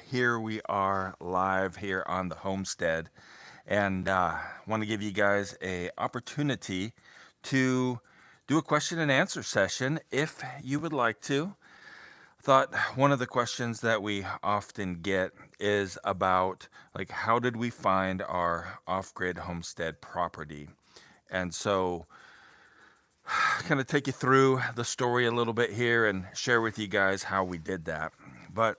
here we are live here on the Homestead, and want to give you guys a opportunity to do a question and answer session if you would like to. Thought one of the questions that we often get is about like how did we find our off-grid homestead property? And so kind of take you through the story a little bit here and share with you guys how we did that. But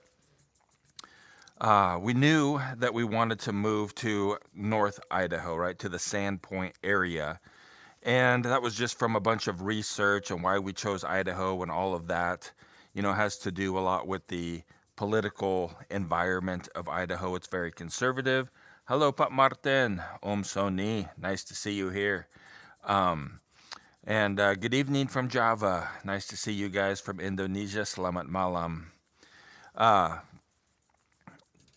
we knew that we wanted to move to North Idaho, right, to the Sandpoint area. And that was just from a bunch of research and why we chose Idaho and all of that, has to do a lot with the political environment of Idaho. It's very conservative. Hello, Pat Martin. Om Soni. Nice to see you here. And good evening from Java. Nice to see you guys from Indonesia. Selamat malam.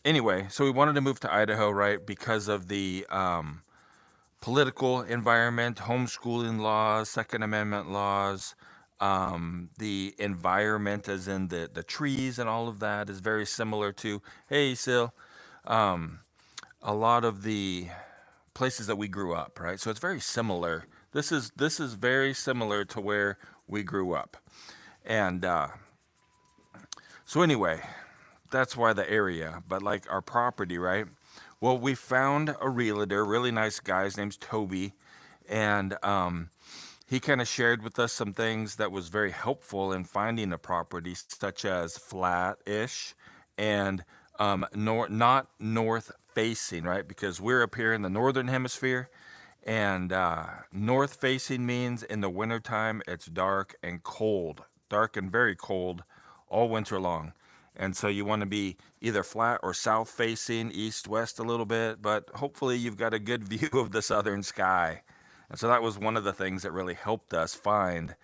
Anyway, so we wanted to move to Idaho, right, because of the political environment, homeschooling laws, Second Amendment laws, the environment, as in the trees and all of that, is very similar to, hey, Sil, a lot of the places that we grew up, right? So it's very similar. This is very similar to where we grew up, and so anyway, that's why the area, but like our property, right? Well, we found a realtor, really nice guy. His name's Toby, and he kind of shared with us some things that was very helpful in finding a property, such as flat-ish and not north facing, right? Because we're up here in the northern hemisphere, and north facing means in the wintertime it's dark and cold, dark and very cold all winter long. And so you want to be either flat or south facing, east, west a little bit, but hopefully you've got a good view of the southern sky. And so that was one of the things that really helped us find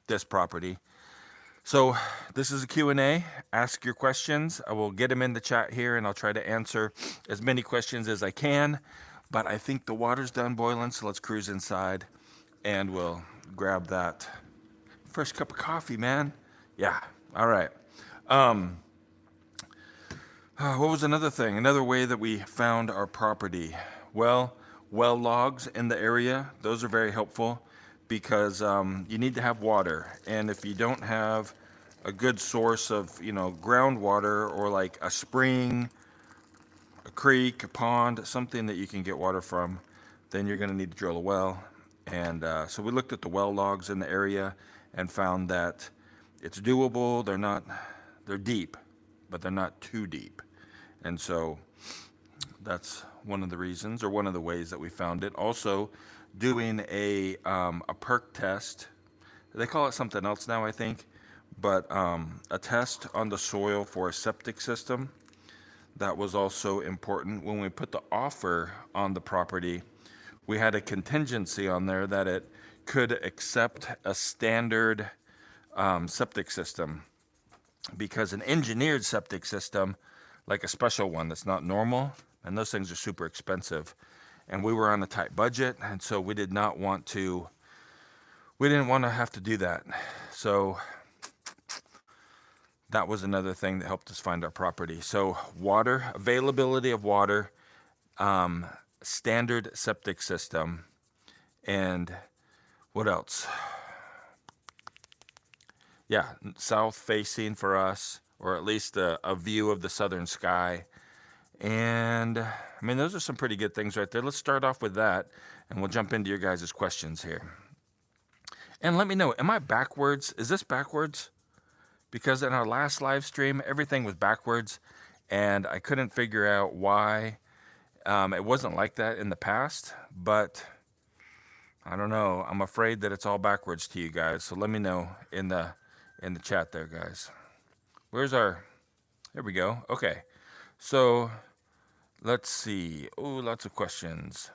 this property. So this is a Q&A. Ask your questions. I will get them in the chat here, and I'll try to answer as many questions as I can. But I think the water's done boiling, so let's cruise inside, and we'll grab that fresh cup of coffee, man. Yeah, all right. What was another thing? Another way that we found our property? Well logs in the area, those are very helpful because you need to have water. And if you don't have a good source of, groundwater or like a spring, a creek, a pond, something that you can get water from, then you're going to need to drill a well. And so we looked at the well logs in the area and found that it's doable. They're deep, but they're not too deep. And so that's one of the reasons, or one of the ways that we found it. Also, doing a perk test. They call it something else now, I think, but a test on the soil for a septic system. That was also important. When we put the offer on the property, we had a contingency on there that it could accept a standard septic system, because an engineered septic system, like a special one that's not normal, and those things are super expensive, and we were on a tight budget, and so we didn't want to have to do that. So that was another thing that helped us find our property. So water, availability of water, standard septic system, and what else? Yeah, south facing for us, or at least a view of the southern sky. And I mean, those are some pretty good things right there. Let's start off with that, and we'll jump into your guys' questions here. And let me know, am I backwards? Is this backwards? Because in our last live stream, everything was backwards, and I couldn't figure out why. It wasn't like that in the past, but I don't know. I'm afraid that it's all backwards to you guys. So let me know in the chat there, guys. There we go. Okay. So let's see. Oh, lots of questions.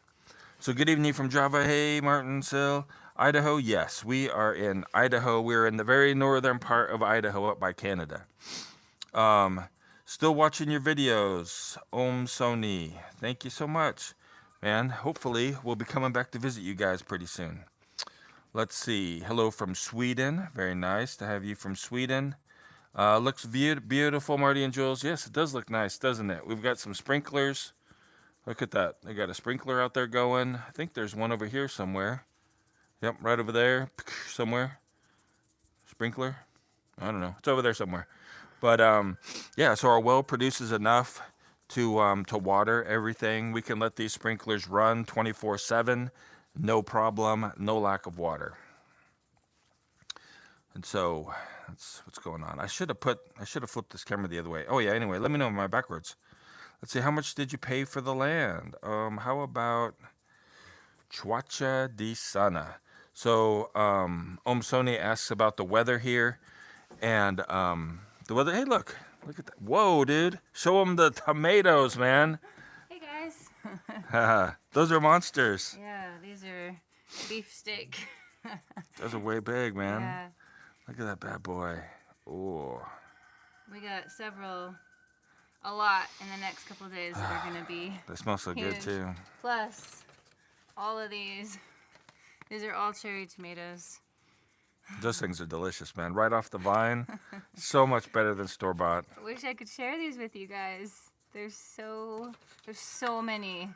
So good evening from Java. Hey, Martin Sill. Idaho, yes, we are in Idaho. We're in the very northern part of Idaho, up by Canada. Still watching your videos. Om Sony. Thank you so much, man. Hopefully, we'll be coming back to visit you guys pretty soon. Let's see. Hello from Sweden. Very nice to have you from Sweden. Looks beautiful, Marty and Jules. Yes, it does look nice, doesn't it? We've got some sprinklers. Look at that. They got a sprinkler out there going. I think there's one over here somewhere. Yep, right over there somewhere. Sprinkler. I don't know. It's over there somewhere. But yeah, so our well produces enough to water everything. We can let these sprinklers run 24/7, no problem, no lack of water. And so that's what's going on. I should have flipped this camera the other way. Oh yeah. Anyway, let me know my backwards. Let's see. How much did you pay for the land? How about Chuacha di Sana? So Omsoni asks about the weather here, and the weather. Hey, look at that. Whoa, dude! Show them the tomatoes, man. Hey guys. Those are monsters. Yeah, these are beefsteak. Those are way big, man. Yeah. Look at that bad boy. Ooh. We got a lot in the next couple of days that are gonna be. They smell so huge. good too. Plus, all of these are all cherry tomatoes. Those things are delicious, man. Right off the vine. So much better than store-bought. I wish I could share these with you guys. There's so many,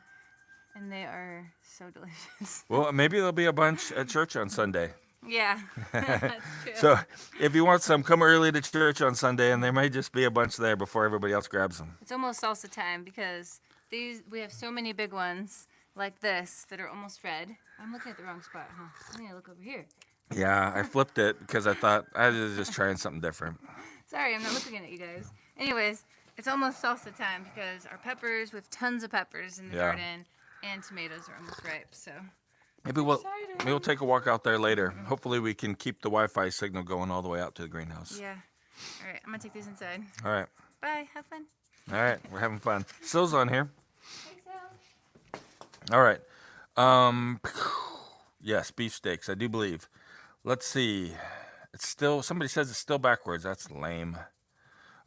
and they are so delicious. Well, maybe there'll be a bunch at church on Sunday. Yeah, that's true. So if you want some, come early to church on Sunday, and there may just be a bunch there before everybody else grabs them. It's almost salsa time because we have so many big ones like this that are almost red. I'm looking at the wrong spot, huh? I need to look over here. Yeah, I flipped it because I thought I was just trying something different. Sorry, I'm not looking at you guys. Anyways, it's almost salsa time because our peppers, we have tons of peppers in the garden, and tomatoes are almost ripe, so. Maybe we'll take a walk out there later. Hopefully we can keep the Wi-Fi signal going all the way out to the greenhouse. Yeah. All right, I'm going to take these inside. All right. Bye, have fun. All right, we're having fun. Sill's on here. Thanks, Al. All right. Yes, beefsteaks, I do believe. Let's see. Somebody says it's still backwards. That's lame.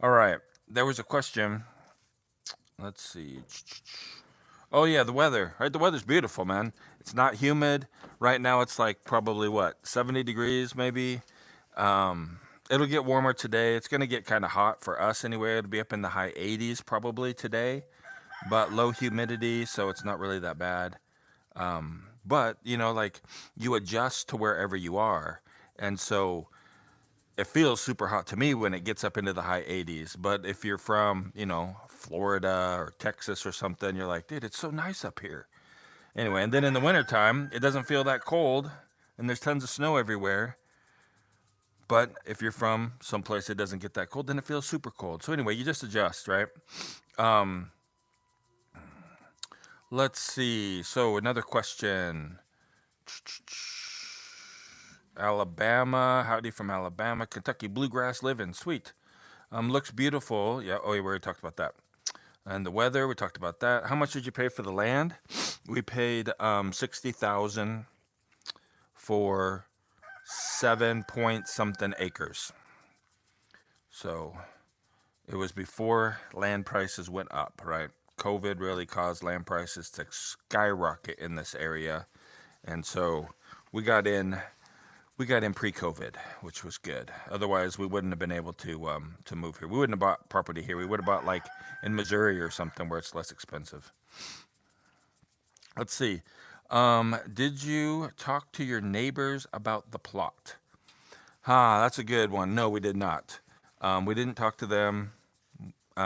All right. There was a question. Let's see. Oh, yeah, the weather. Right, the weather's beautiful, man. It's not humid. Right now it's like probably, 70 degrees maybe. It'll get warmer today. It's going to get kind of hot for us anyway. It'll be up in the high 80s probably today. But low humidity, so it's not really that bad. But, like you adjust to wherever you are. And so it feels super hot to me when it gets up into the high 80s. But if you're from, Florida or Texas or something, you're like, dude, it's so nice up here. Anyway, and then in the wintertime, it doesn't feel that cold and there's tons of snow everywhere. But if you're from someplace that doesn't get that cold, then it feels super cold. So anyway, you just adjust, right? Let's see. So another question. Alabama. Howdy from Alabama. Kentucky bluegrass living. Sweet. Looks beautiful. Yeah. Oh, we already talked about that. And the weather, we talked about that. How much did you pay for the land? We paid $60,000 for 7-point-something acres. So it was before land prices went up, right? COVID really caused land prices to skyrocket in this area. And so we got in pre-COVID, which was good. Otherwise, we wouldn't have been able to move here. We wouldn't have bought property here. We would have bought like in Missouri or something where it's less expensive. Let's see. Did you talk to your neighbors about the plot? That's a good one. No, we did not. We didn't talk to them. We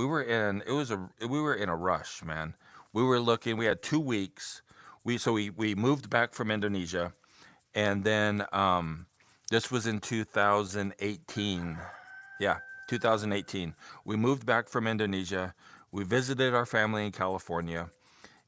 were in a rush, man. We were looking. We had 2 weeks. We moved back from Indonesia, and then this was in 2018. Yeah, 2018. We moved back from Indonesia. We visited our family in California,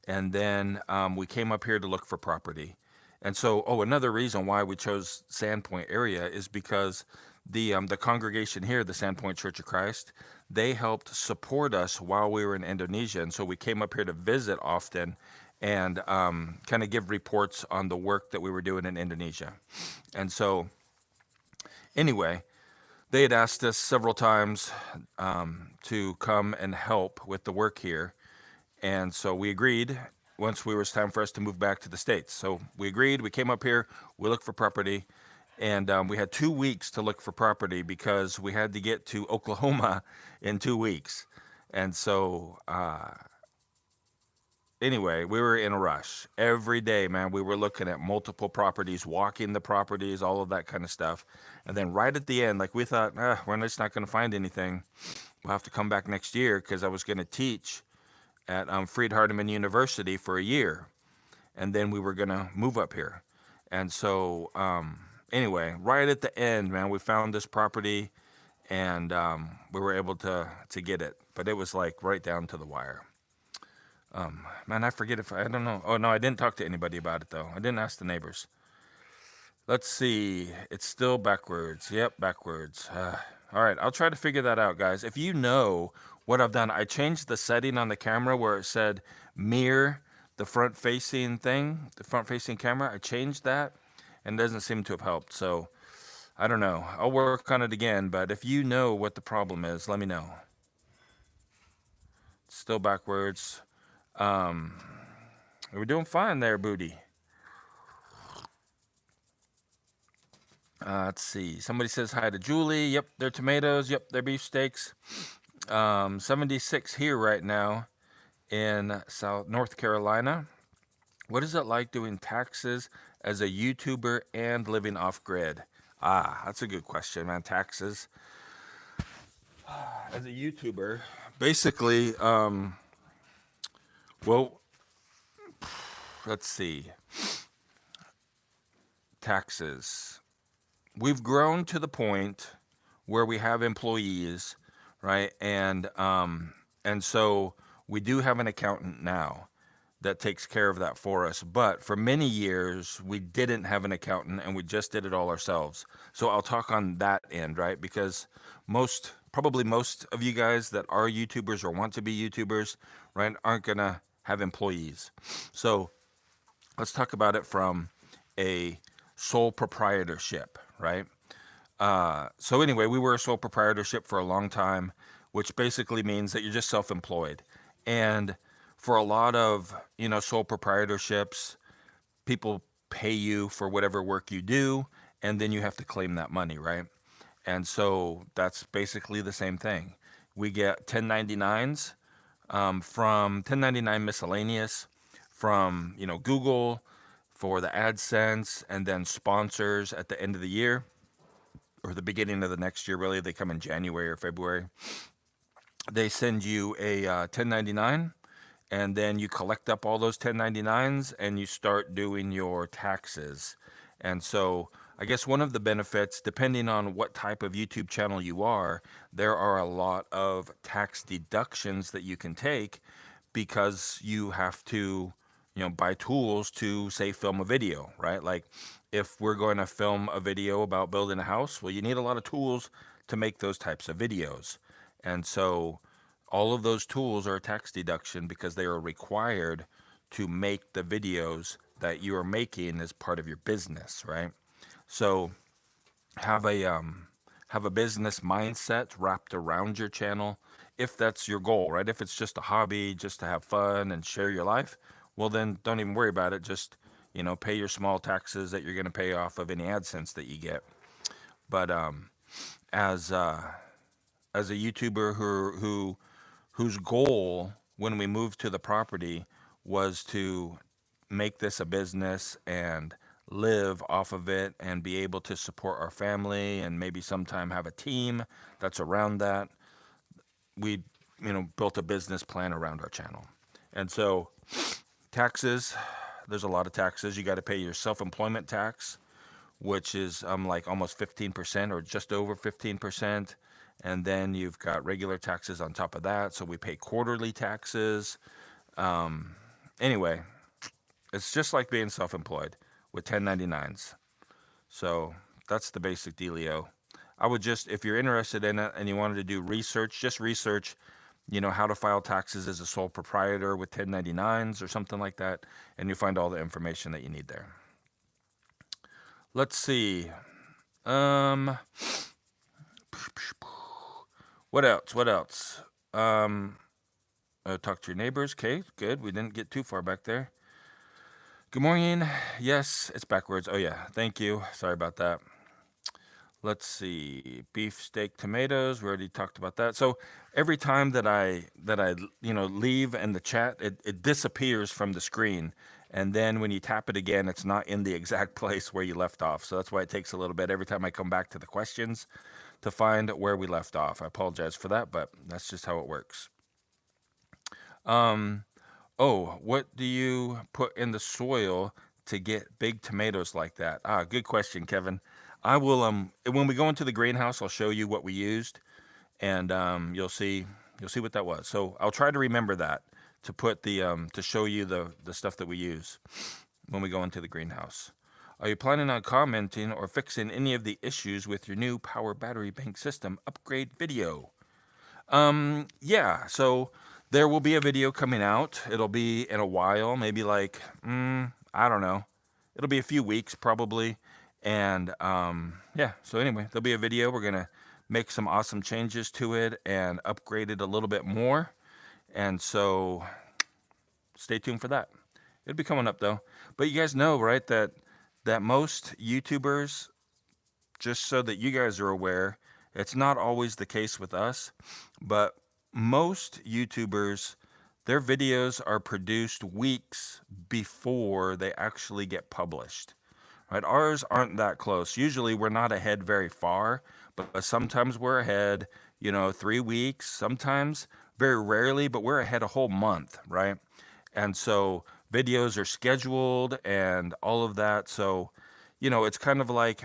and then we came up here to look for property. And so, another reason why we chose Sandpoint area is because the congregation here, the Sandpoint Church of Christ, they helped support us while we were in Indonesia, and so we came up here to visit often and kind of give reports on the work that we were doing in Indonesia. And so, anyway, they had asked us several times to come and help with the work here. And so we agreed once it was time for us to move back to the States. So we agreed, we came up here, we looked for property, And we had 2 weeks to look for property because we had to get to Oklahoma in 2 weeks. And so, anyway, we were in a rush. Every day, man, we were looking at multiple properties, walking the properties, all of that kind of stuff. And then right at the end, like we thought, we're just not going to find anything. We'll have to come back next year because I was going to teach at Freed Hardeman University for a year. And then we were going to move up here. And so, anyway, right at the end, man, we found this property and we were able to get it. But it was like right down to the wire. Man, I forget if I don't know. Oh no, I didn't talk to anybody about it though. I didn't ask the neighbors. Let's see. It's still backwards. Yep, backwards. All right, I'll try to figure that out, guys. If you know what I've done, I changed the setting on the camera where it said mirror the front-facing thing, the front-facing camera. I changed that, and it doesn't seem to have helped. So I don't know. I'll work on it again. But if you know what the problem is, let me know. It's still backwards. We're doing fine there, Booty. Let's see. Somebody says hi to Julie. Yep, they're tomatoes. Yep, they're beefsteaks. 76 here right now in North Carolina. What is it like doing taxes as a YouTuber and living off grid? That's a good question, man. Taxes as a YouTuber, basically. Well, let's see. Taxes. We've grown to the point where we have employees, right? And so we do have an accountant now that takes care of that for us. But for many years, we didn't have an accountant and we just did it all ourselves. So I'll talk on that end, right? Because probably most of you guys that are YouTubers or want to be YouTubers, right, aren't going to have employees. So let's talk about it from a sole proprietorship, right? So anyway, we were a sole proprietorship for a long time, which basically means that you're just self-employed. And for a lot of, sole proprietorships, people pay you for whatever work you do, and then you have to claim that money, right? And so that's basically the same thing. We get 1099s from 1099 miscellaneous from, Google for the AdSense, and then sponsors at the end of the year or the beginning of the next year, really. They come in January or February. They send you a 1099, and then you collect up all those 1099s and you start doing your taxes. And so I guess one of the benefits, depending on what type of YouTube channel you are, there are a lot of tax deductions that you can take because you have to, buy tools to, say, film a video, right? Like if we're going to film a video about building a house, well, you need a lot of tools to make those types of videos. And so all of those tools are a tax deduction because they are required to make the videos that you are making as part of your business, right? So have a business mindset wrapped around your channel if that's your goal, right? If it's just a hobby, just to have fun and share your life, well then don't even worry about it. Just, pay your small taxes that you're going to pay off of any AdSense that you get. But as a YouTuber whose goal when we moved to the property was to make this a business and live off of it and be able to support our family and maybe sometime have a team that's around that, we built a business plan around our channel. And so taxes, there's a lot of taxes. You got to pay your self-employment tax, which is like almost 15% or just over 15%. And then you've got regular taxes on top of that. So we pay quarterly taxes. Anyway, it's just like being self-employed with 1099s. So that's the basic dealio. I would just, if you're interested in it and you wanted to do research, just research, how to file taxes as a sole proprietor with 1099s or something like that. And you find all the information that you need there. Let's see. What else? What else? Talk to your neighbors. Okay, good. We didn't get too far back there. Good morning. Yes, it's backwards. Oh, yeah. Thank you. Sorry about that. Let's see, beef steak tomatoes. We already talked about that. So every time that I leave in the chat, it disappears from the screen, and then when you tap it again, it's not in the exact place where you left off. So that's why it takes a little bit every time I come back to the questions to find where we left off. I apologize for that, but that's just how it works. Um, oh, what do you put in the soil to get big tomatoes like that? Ah, good question, Kevin. I will when we go into the greenhouse, I'll show you what we used, and you'll see what that was. So I'll try to remember that to put the to show you the stuff that we use when we go into the greenhouse. Are you planning on commenting or fixing any of the issues with your new power battery bank system upgrade video? Yeah, so there will be a video coming out. It'll be in a while, maybe like, I don't know. It'll be a few weeks probably. And yeah, so anyway, there'll be a video. We're going to make some awesome changes to it and upgrade it a little bit more. And so stay tuned for that. It'll be coming up though. But you guys know, right, that most YouTubers, just so that you guys are aware, it's not always the case with us, but most YouTubers, their videos are produced weeks before they actually get published. Right? Ours aren't that close. Usually we're not ahead very far, but sometimes we're ahead, 3 weeks, sometimes very rarely, but we're ahead a whole month, right? And so videos are scheduled and all of that. So, it's kind of like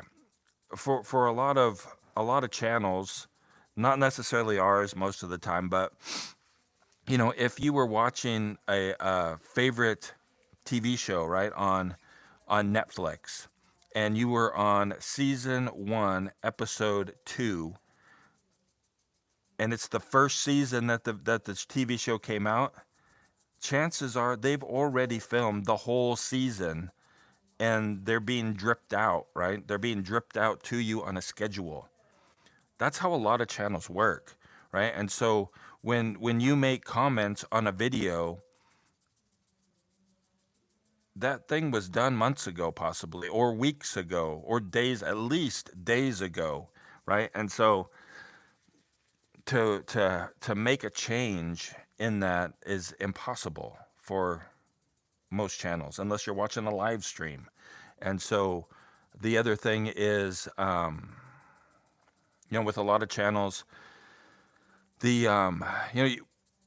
for a lot of channels, not necessarily ours most of the time, but if you were watching a favorite TV show, right, on Netflix, and you were on season 1, episode 2, and it's the first season that the TV show came out, chances are they've already filmed the whole season and they're being dripped out, right? They're being dripped out to you on a schedule. That's how a lot of channels work, right? And so when you make comments on a video, that thing was done months ago possibly, or weeks ago, or days, at least days ago, right? And so to make a change in that is impossible for most channels unless you're watching a live stream. And so the other thing is, with a lot of channels, the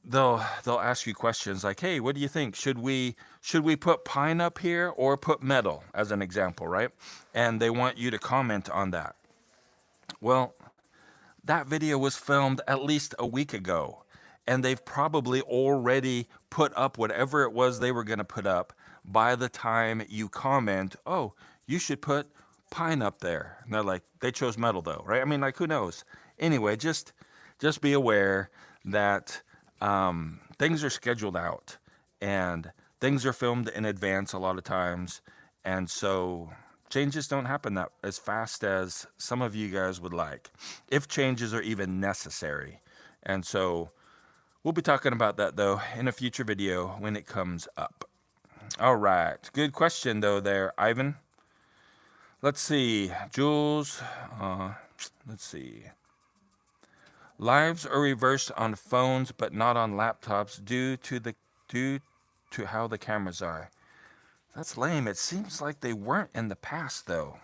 they'll ask you questions like, "Hey, what do you think? Should we put pine up here or put metal as an example, right?" And they want you to comment on that. Well, that video was filmed at least a week ago, and they've probably already put up whatever it was they were going to put up by the time you comment, "Oh, you should put pine up there." And they're like, they chose metal though, right? I mean, like, who knows? Anyway, just be aware that things are scheduled out and things are filmed in advance a lot of times. And so changes don't happen that as fast as some of you guys would like, if changes are even necessary. And so we'll be talking about that though in a future video when it comes up. All right. Good question though there, Ivan. Let's see. Jules, let's see. Lives are reversed on phones but not on laptops due to how the cameras are. That's lame. It seems like they weren't in the past though.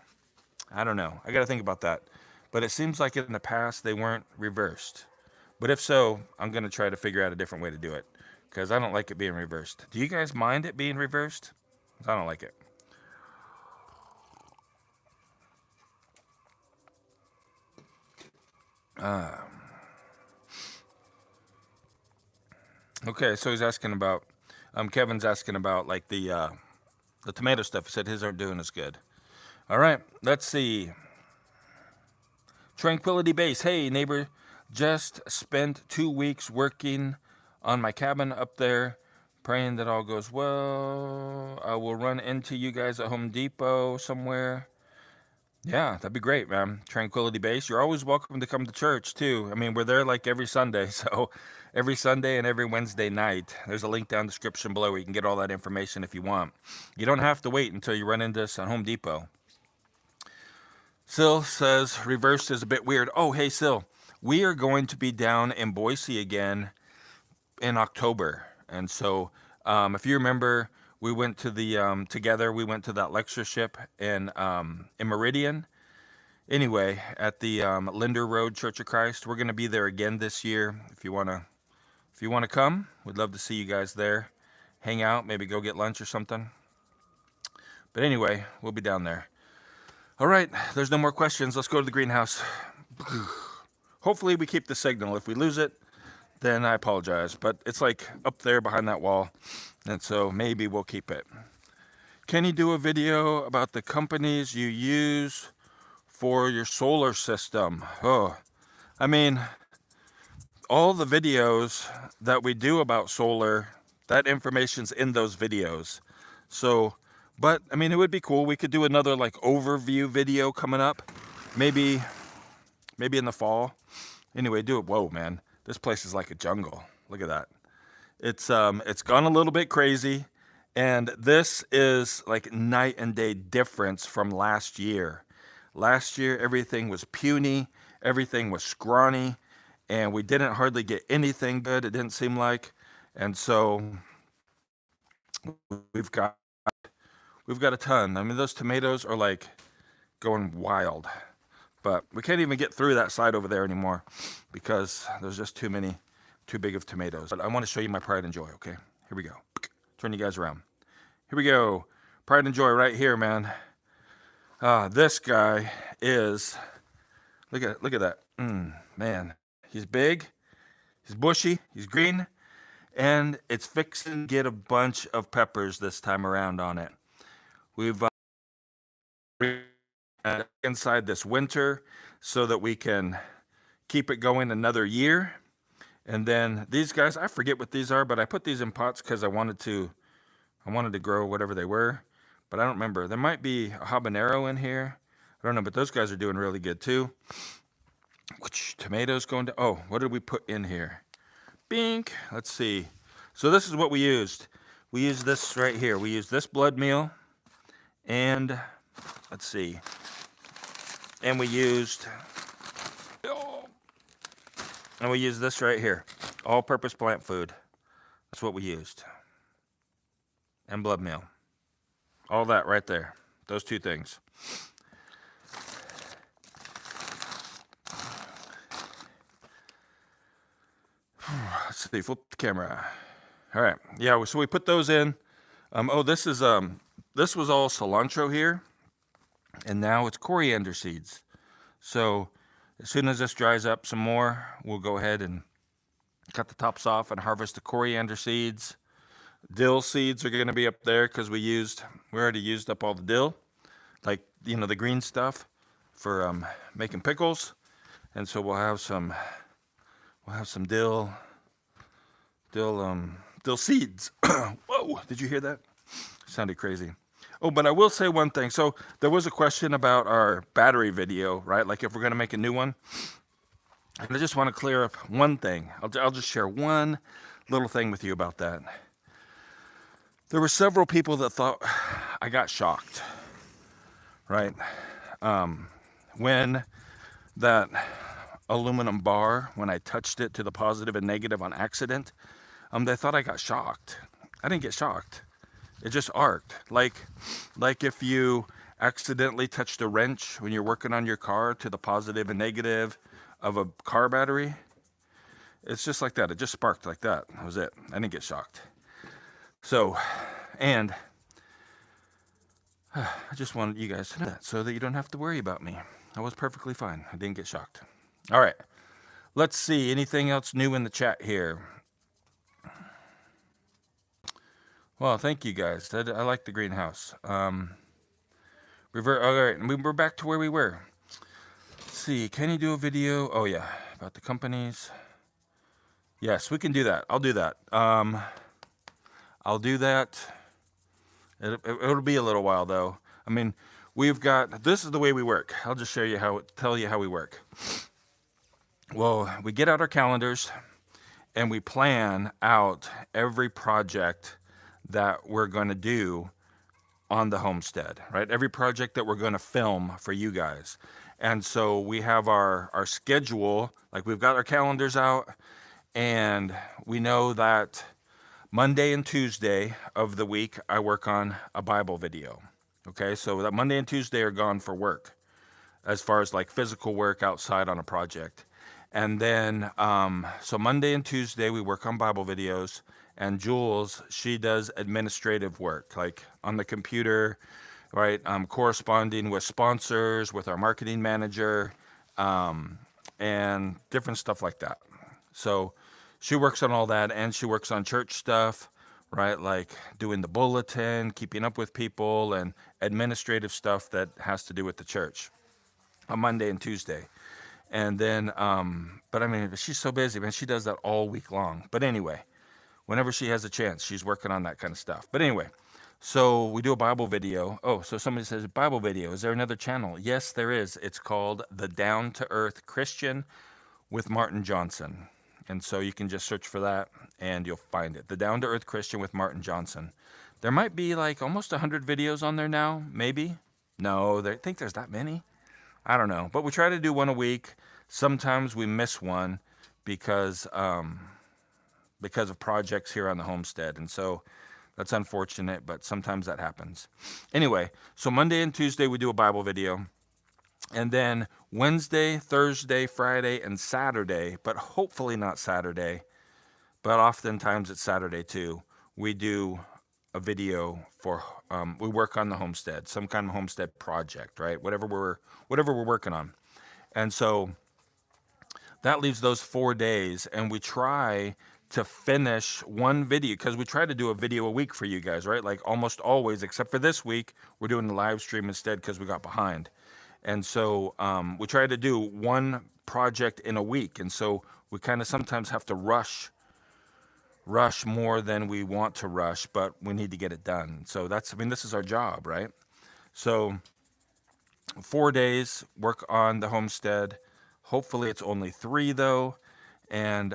I don't know. I got to think about that. But it seems like in the past they weren't reversed. But if so, I'm going to try to figure out a different way to do it because I don't like it being reversed. Do you guys mind it being reversed? I don't like it. Okay, so he's asking about, Kevin's asking about like the tomato stuff. He said his aren't doing as good. All right, let's see. Tranquility Base. Hey, neighbor, just spent 2 weeks working on my cabin up there, praying that all goes well. I will run into you guys at Home Depot somewhere. Yeah, that'd be great, man. Tranquility Base. You're always welcome to come to church, too. I mean, we're there like every Sunday. So every Sunday and every Wednesday night. There's a link down in the description below where you can get all that information if you want. You don't have to wait until you run into us at Home Depot. Sil says reversed is a bit weird. Oh, hey, Sil, we are going to be down in Boise again in October. And so, if you remember, we went to the together. We went to that lectureship in Meridian. Anyway, at the Linder Road Church of Christ, we're going to be there again this year. If you wanna come, we'd love to see you guys there. Hang out, maybe go get lunch or something. But anyway, we'll be down there. All right, there's no more questions. Let's go to the greenhouse. Hopefully we keep the signal. If we lose it, then I apologize. But it's like up there behind that wall. And so maybe we'll keep it. Can you do a video about the companies you use for your solar system? Oh, I mean, all the videos that we do about solar, that information's in those videos. So, but I mean, it would be cool. We could do another like overview video coming up, maybe in the fall. Anyway, do it. Whoa, man, this place is like a jungle. Look at that. It's gone a little bit crazy, and this is like night and day difference from last year. Last year, everything was puny, everything was scrawny, and we didn't hardly get anything good. It didn't seem like, and so we've got a ton. I mean, those tomatoes are like going wild, but we can't even get through that side over there anymore because there's just too big of tomatoes. But I want to show you my pride and joy. Okay, here we go. Turn you guys around. Here we go. Pride and joy right here, man. This guy is, look at that. Man, he's big, he's bushy, he's green, and it's fixing to get a bunch of peppers this time around on it. We've inside this winter so that we can keep it going another year. And then these guys, I forget what these are, but I put these in pots because I wanted to grow whatever they were, but I don't remember. There might be a habanero in here. I don't know, but those guys are doing really good too. Tomatoes going to, oh, what did we put in here? Bink, let's see. So this is what we used. We used this right here. We used this blood meal, and let's see. And we used this right here. All-purpose plant food. That's what we used. And blood meal. All that right there. Those two things. Let's see, flip the camera. All right, yeah, so we put those in. This was all cilantro here, and now it's coriander seeds. So as soon as this dries up some more, we'll go ahead and cut the tops off and harvest the coriander seeds. Dill seeds are going to be up there because we already used up all the dill, like, you know, the green stuff for making pickles, and so we'll have some dill seeds. Whoa, did you hear that? Sounded crazy. Oh, but I will say one thing. So there was a question about our battery video, right? Like if we're going to make a new one. And I just want to clear up one thing. I'll just share one little thing with you about that. There were several people that thought I got shocked, right? When that aluminum bar, when I touched it to the positive and negative on accident, they thought I got shocked. I didn't get shocked. It just arced. Like if you accidentally touched a wrench when you're working on your car to the positive and negative of a car battery. It's just like that. It just sparked like that. That was it. I didn't get shocked. So, and I just wanted you guys to know that so that you don't have to worry about me. I was perfectly fine. I didn't get shocked. All right. Let's see. Anything else new in the chat here? Well, thank you guys. I like the greenhouse. All right. We're back to where we were. Let's see. Can you do a video? Oh, yeah. About the companies. Yes, we can do that. I'll do that. I'll do that. It'll be a little while, though. I mean, this is the way we work. I'll just tell you how we work. Well, we get out our calendars and we plan out every project that we're going to do on the homestead, right? Every project that we're going to film for you guys. And so we have our schedule, like we've got our calendars out, and we know that Monday and Tuesday of the week I work on a Bible video. Okay, so that Monday and Tuesday are gone for work as far as like physical work outside on a project. And then, so Monday and Tuesday, we work on Bible videos. And Jules, she does administrative work, like on the computer, right? Corresponding with sponsors, with our marketing manager, and different stuff like that. So she works on all that, and she works on church stuff, right? Like doing the bulletin, keeping up with people, and administrative stuff that has to do with the church on Monday and Tuesday. And then, but I mean, she's so busy, man. She does that all week long. But anyway, whenever she has a chance, she's working on that kind of stuff. But anyway, so we do a Bible video. Oh, so somebody says, Bible video. Is there another channel? Yes, there is. It's called The Down to Earth Christian with Martin Johnson. And so you can just search for that and you'll find it. The Down to Earth Christian with Martin Johnson. There might be like almost 100 videos on there now, maybe. No, I think there's that many. I don't know. But we try to do one a week. Sometimes we miss one because of projects here on the homestead. And so that's unfortunate, but sometimes that happens. Anyway, so Monday and Tuesday we do a Bible video. And then Wednesday, Thursday, Friday, and Saturday, but hopefully not Saturday, but oftentimes it's Saturday too, we do a video for, we work on the homestead, some kind of homestead project, right? Whatever we're working on. And so that leaves those 4 days, and we try to finish one video, because we try to do a video a week for you guys, right? Like almost always, except for this week, we're doing the live stream instead because we got behind. And so we try to do one project in a week. And so we kind of sometimes have to rush more than we want to rush, but we need to get it done. So this is our job, right? So 4 days, work on the homestead. Hopefully it's only 3 though. And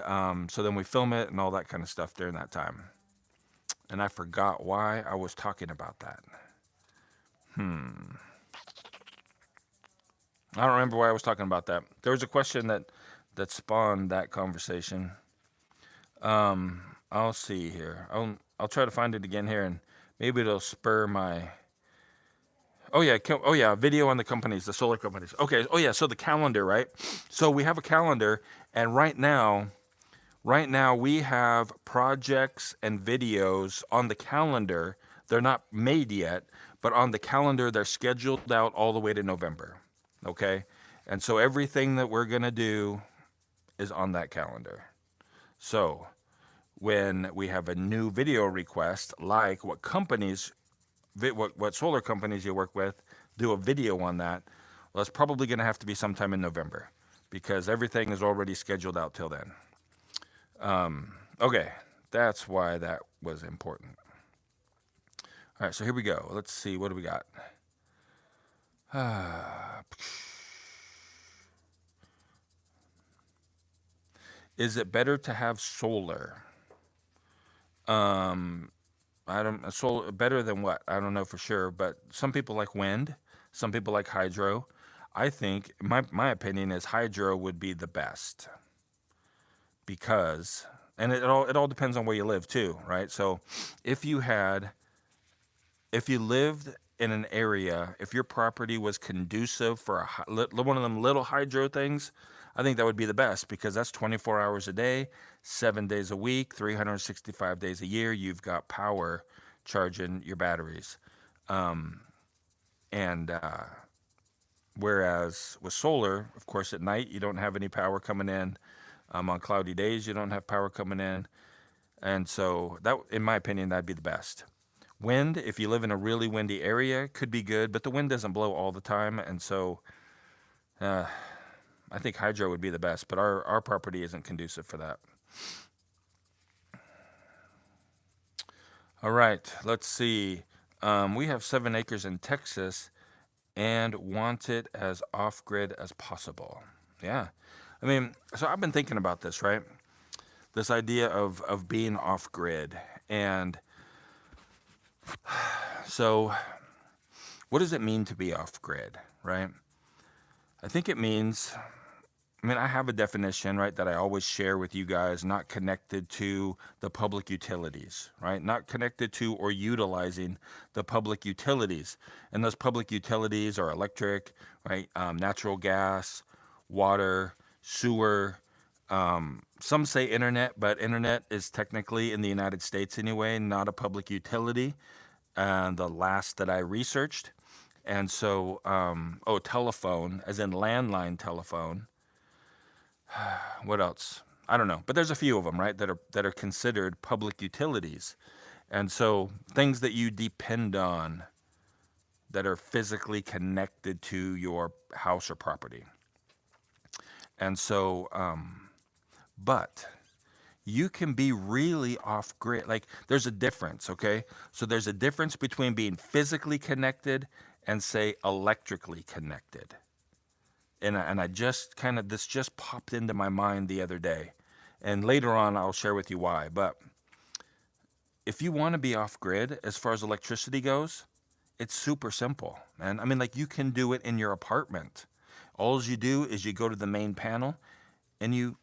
so then we film it and all that kind of stuff during that time. And I forgot why I was talking about that. I don't remember why I was talking about that. There was a question that spawned that conversation. I'll see here. I'll try to find it again here, and maybe it'll spur my. Oh yeah, video on the companies, the solar companies. Okay, oh yeah, so the calendar, right? So we have a calendar, and right now we have projects and videos on the calendar. They're not made yet, but on the calendar they're scheduled out all the way to November. Okay? And so everything that we're going to do is on that calendar. So when we have a new video request, like what solar companies you work with, do a video on that, well, it's probably going to have to be sometime in November because everything is already scheduled out till then. Okay, that's why that was important. All right, so here we go. Let's see, what do we got? Is it better to have solar? Solar better than what? I don't know for sure, but some people like wind, some people like hydro. I think my opinion is hydro would be the best because, and it all depends on where you live too, right? So if you lived in an area, if your property was conducive for one of them little hydro things, I think that would be the best because that's 24 hours a day, 7 days a week, 365 days a year. You've got power charging your batteries. Whereas with solar, of course, at night, you don't have any power coming in. On cloudy days, you don't have power coming in. And so that, in my opinion, that'd be the best. Wind, if you live in a really windy area, could be good, but the wind doesn't blow all the time. And so I think hydro would be the best, but our property isn't conducive for that. All right, let's see. We have 7 acres in Texas and want it as off-grid as possible. Yeah. I mean, so I've been thinking about this, right? This idea of being off-grid. And so what does it mean to be off grid, right? I think it means, I have a definition, right, that I always share with you guys: not connected to the public utilities, right? Not connected to or utilizing the public utilities. And those public utilities are electric, right? Natural gas, water, sewer. Some say internet, but internet is technically, in the United States anyway, not a public utility. And the last that I researched. And so, telephone, as in landline telephone. What else? I don't know, but there's a few of them, right, that are considered public utilities. And so things that you depend on that are physically connected to your house or property. And so, but you can be really off grid. Like, there's a difference, okay? So there's a difference between being physically connected and, say, electrically connected. And I just this just popped into my mind the other day. And later on, I'll share with you why. But if you want to be off grid as far as electricity goes, it's super simple, man. Like, you can do it in your apartment. All you do is you go to the main panel and you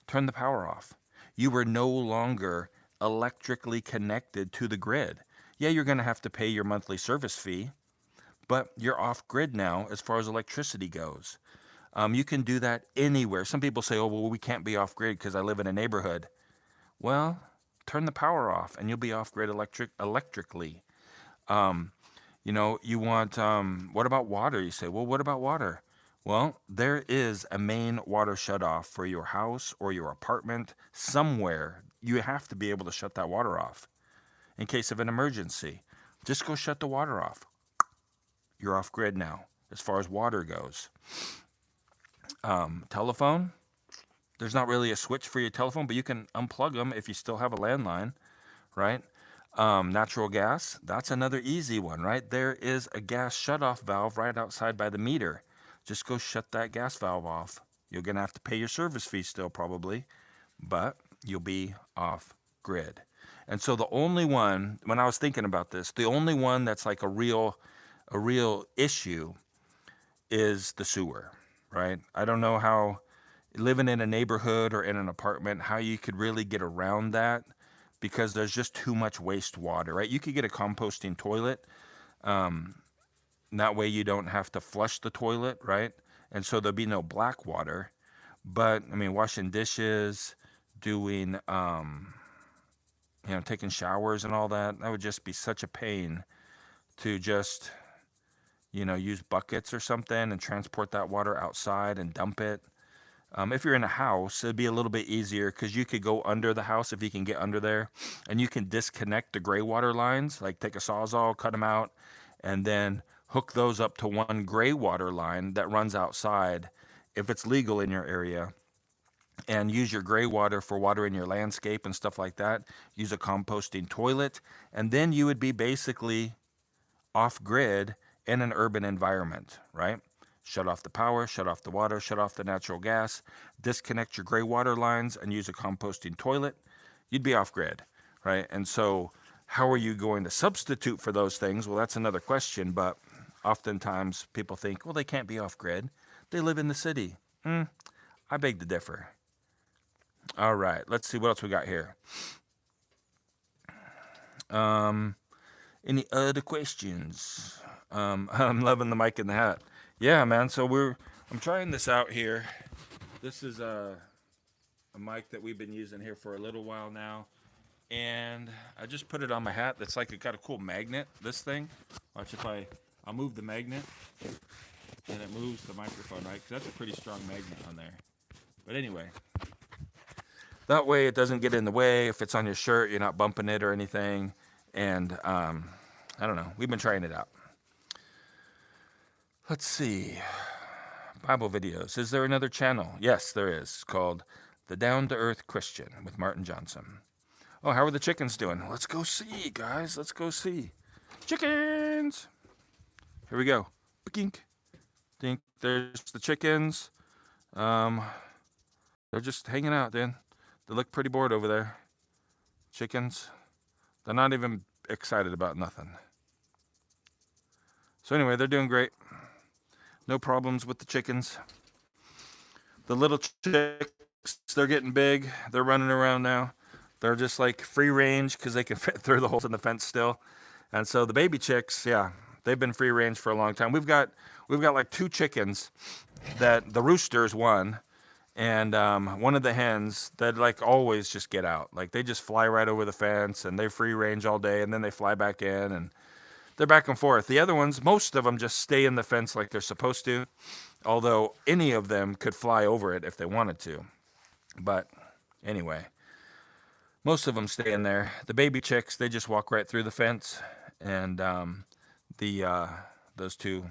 turn the power off. You are no longer electrically connected to the grid. Yeah, you're going to have to pay your monthly service fee, but you're off grid now as far as electricity goes. You can do that anywhere. Some people say, oh, well, we can't be off grid because I live in a neighborhood. Well, turn the power off and you'll be off grid electrically. You want, what about water? You say, well, what about water? Well, there is a main water shutoff for your house or your apartment somewhere. You have to be able to shut that water off in case of an emergency. Just go shut the water off. You're off grid now as far as water goes. Telephone, there's not really a switch for your telephone, but you can unplug them if you still have a landline, right? Natural gas, that's another easy one, right? There is a gas shutoff valve right outside by the meter. Just go shut that gas valve off. You're going to have to pay your service fee still probably, but you'll be off grid. And so the only one, when I was thinking about this, the only one that's like a real issue is the sewer, right? I don't know how, living in a neighborhood or in an apartment, how you could really get around that, because there's just too much wastewater, right? You could get a composting toilet. That way you don't have to flush the toilet, right? And so there'll be no black water. But, washing dishes, doing, taking showers and all that, that would just be such a pain to just, use buckets or something and transport that water outside and dump it. If you're in a house, it'd be a little bit easier because you could go under the house if you can get under there, and you can disconnect the gray water lines, like take a Sawzall, cut them out, and then hook those up to one gray water line that runs outside if it's legal in your area, and use your gray water for watering your landscape and stuff like that. Use a composting toilet, and then you would be basically off grid in an urban environment, right? Shut off the power, shut off the water, shut off the natural gas, disconnect your gray water lines, and use a composting toilet. You'd be off grid, right? And so how are you going to substitute for those things? Well, that's another question, but oftentimes people think, well, they can't be off grid. They live in the city. I beg to differ. All right, let's see what else we got here. Any other questions? I'm loving the mic in the hat. Yeah, man. So I'm trying this out here. This is a mic that we've been using here for a little while now, and I just put it on my hat. That's like, it got a cool magnet. This thing. Watch, if I'll move the magnet, and it moves the microphone, right? 'Cause that's a pretty strong magnet on there. But anyway, that way it doesn't get in the way. If it's on your shirt, you're not bumping it or anything. And I don't know. We've been trying it out. Let's see. Bible videos. Is there another channel? Yes, there is. It's called The Down to Earth Christian with Martin Johnson. Oh, how are the chickens doing? Let's go see, guys. Let's go see. Chickens! Here we go. Bink. Dink. There's the chickens. They're just hanging out, Dan. They look pretty bored over there. Chickens. They're not even excited about nothing. So anyway, they're doing great. No problems with the chickens. The little chicks, they're getting big. They're running around now. They're just like free range because they can fit through the holes in the fence still. And so the baby chicks, yeah, they've been free range for a long time. We've got like 2 chickens that the rooster's one, and one of the hens that like always just get out. Like they just fly right over the fence and they free range all day, and then they fly back in, and they're back and forth. The other ones, most of them just stay in the fence like they're supposed to, although any of them could fly over it if they wanted to. But anyway, most of them stay in there. The baby chicks, they just walk right through the fence, and those 2,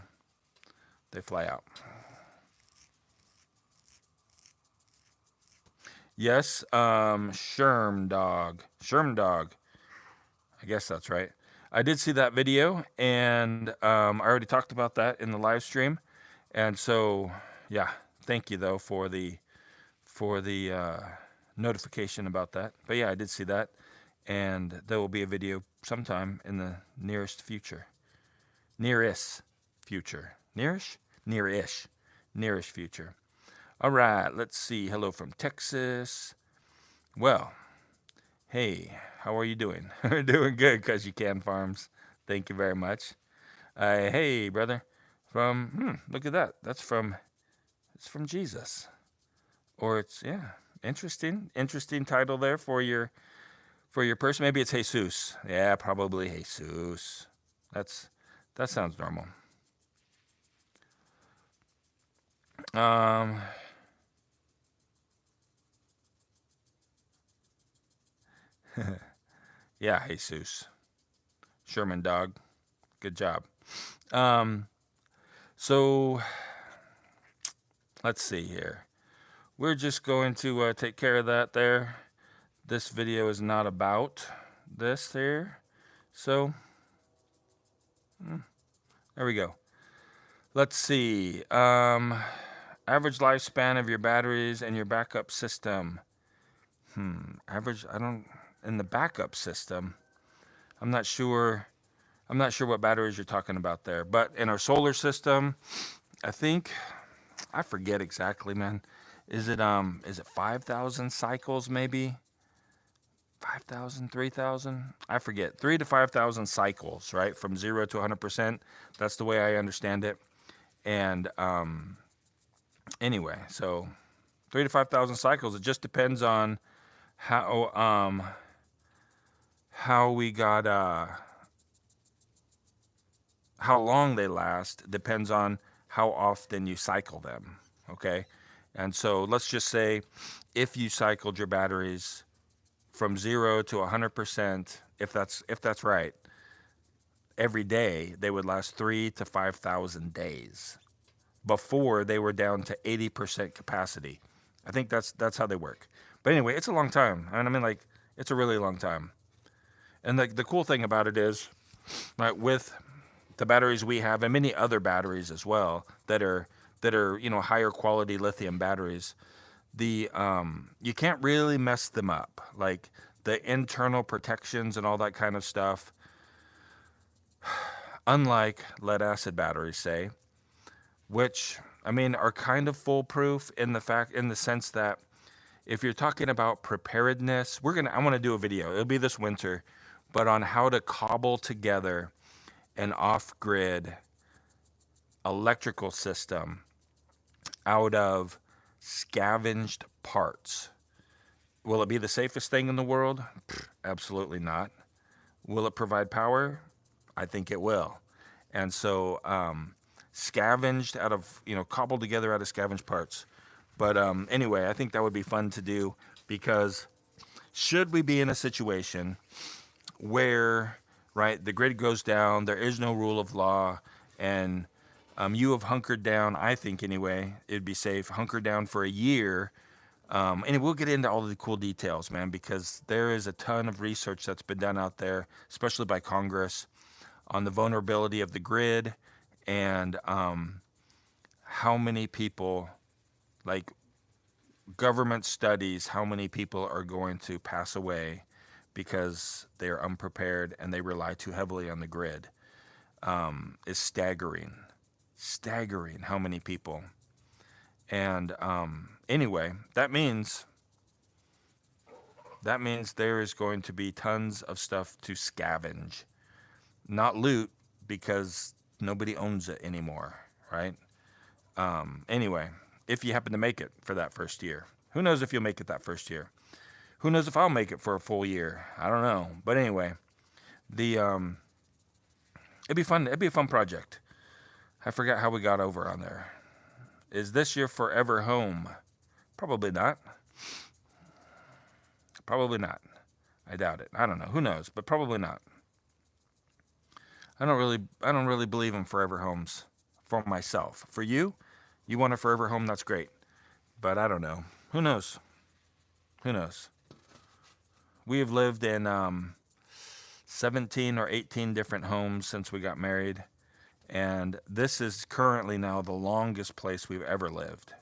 they fly out. Yes, Sherm Dog. I guess that's right. I did see that video, and I already talked about that in the live stream. And so, yeah, thank you though for the notification about that. But yeah, I did see that, and there will be a video sometime in the nearest future. Nearish future. Nearish future. All right, let's see. Hello from Texas. Well, hey, how are you doing? Doing good, because you can farms. Thank you very much. Hey, brother. Look at that. It's from Jesus. Or it's, yeah, interesting title there for your person. Maybe it's Jesus. Yeah, probably Jesus. That sounds normal. Yeah, Jesus. Sherman Dog. Good job. So let's see here. We're just going to take care of that there. This video is not about this there. So there we go. Let's see. Average lifespan of your batteries and your backup system. Average, in the backup system, I'm not sure what batteries you're talking about there. But in our solar system, I forget exactly, man. Is it 5,000 cycles maybe? 5,000, 3,000? I forget. 3 to 5,000 cycles, right? From 0 to 100%. That's the way I understand it. And anyway, so 3 to 5,000 cycles. It just depends on how we got how long they last. Depends on how often you cycle them. Okay, and so let's just say if you cycled your batteries from 0 to 100%, if that's right, every day, they would last 3 to 5,000 days before they were down to 80% capacity. I think that's how they work. But anyway, it's a long time. I mean, like, it's a really long time. And the cool thing about it is, right, with the batteries we have and many other batteries as well that are higher quality lithium batteries, you can't really mess them up. Like the internal protections and all that kind of stuff, unlike lead acid batteries, say, which are kind of foolproof in the sense that if you're talking about preparedness, I want to do a video. It'll be this winter, but on how to cobble together an off-grid electrical system out of scavenged parts. Will it be the safest thing in the world? Absolutely not. Will it provide power? I think it will. And so scavenged out of, cobbled together out of scavenged parts. But anyway, I think that would be fun to do, because should we be in a situation where, right, the grid goes down, there is no rule of law, and you have hunkered down, I think anyway, it'd be safe, hunker down for a year. And we'll get into all of the cool details, man, because there is a ton of research that's been done out there, especially by Congress, on the vulnerability of the grid and how many people, like government studies, how many people are going to pass away because they're unprepared and they rely too heavily on the grid. is staggering. Staggering how many people. And anyway, that means there is going to be tons of stuff to scavenge, not loot, because nobody owns it anymore, right? Anyway, if you happen to make it for that first year, who knows if you'll make it that first year? Who knows if I'll make it for a full year? I don't know. But anyway, the it'd be fun. It'd be a fun project. I forgot how we got over on there. Is this your forever home? Probably not. Probably not. I doubt it. I don't know. Who knows? But probably not. I don't really believe in forever homes for myself. For you, you want a forever home, that's great. But I don't know. Who knows? Who knows? We have lived in 17 or 18 different homes since we got married. And this is currently now the longest place we've ever lived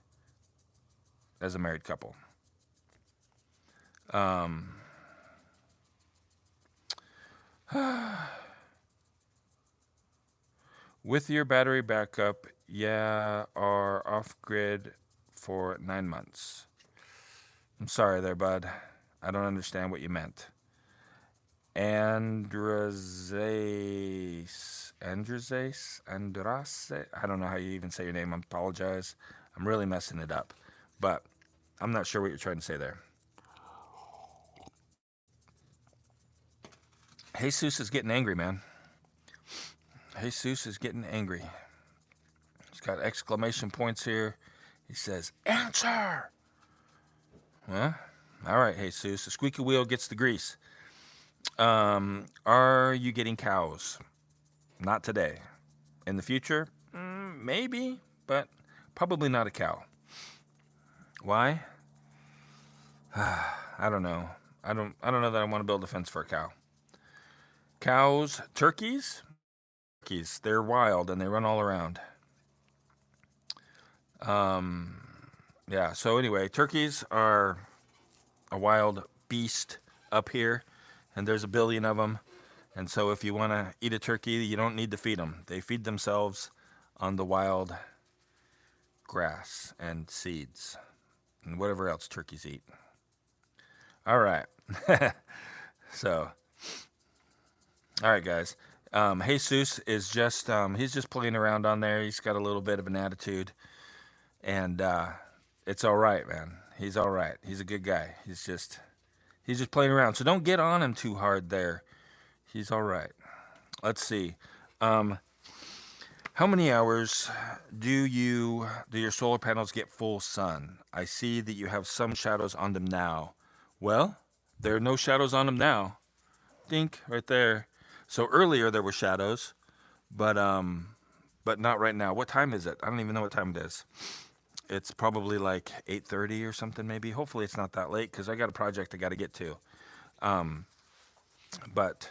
as a married couple. With your battery backup, are off-grid for 9 months. I'm sorry there, bud. I don't understand what you meant. Andrase, I don't know how you even say your name. I apologize. I'm really messing it up. But I'm not sure what you're trying to say there. Jesus is getting angry, man. Jesus is getting angry. He's got exclamation points here. He says, answer! Well, all right, Jesus. The squeaky wheel gets the grease. Are you getting cows? Not today. In the future? Maybe, but probably not a cow. Why? I don't know. I don't know that I want to build a fence for a cow. Cows, turkeys? Turkeys, they're wild and they run all around. Yeah, so anyway, turkeys are a wild beast up here, and there's a billion of them. And so if you want to eat a turkey, you don't need to feed them. They feed themselves on the wild grass and seeds and whatever else turkeys eat. All right. So, all right, guys. Jesus is just, he's just playing around on there. He's got a little bit of an attitude. And it's all right, man. He's all right. He's a good guy. He's just playing around. So don't get on him too hard there. He's all right. Let's see. How many hours do your solar panels get full sun? I see that you have some shadows on them now. Well, there are no shadows on them now. Dink, right there. So earlier there were shadows, but not right now. What time is it? I don't even know what time it is. It's probably like 8:30 or something, maybe. Hopefully it's not that late because I got a project I got to get to. But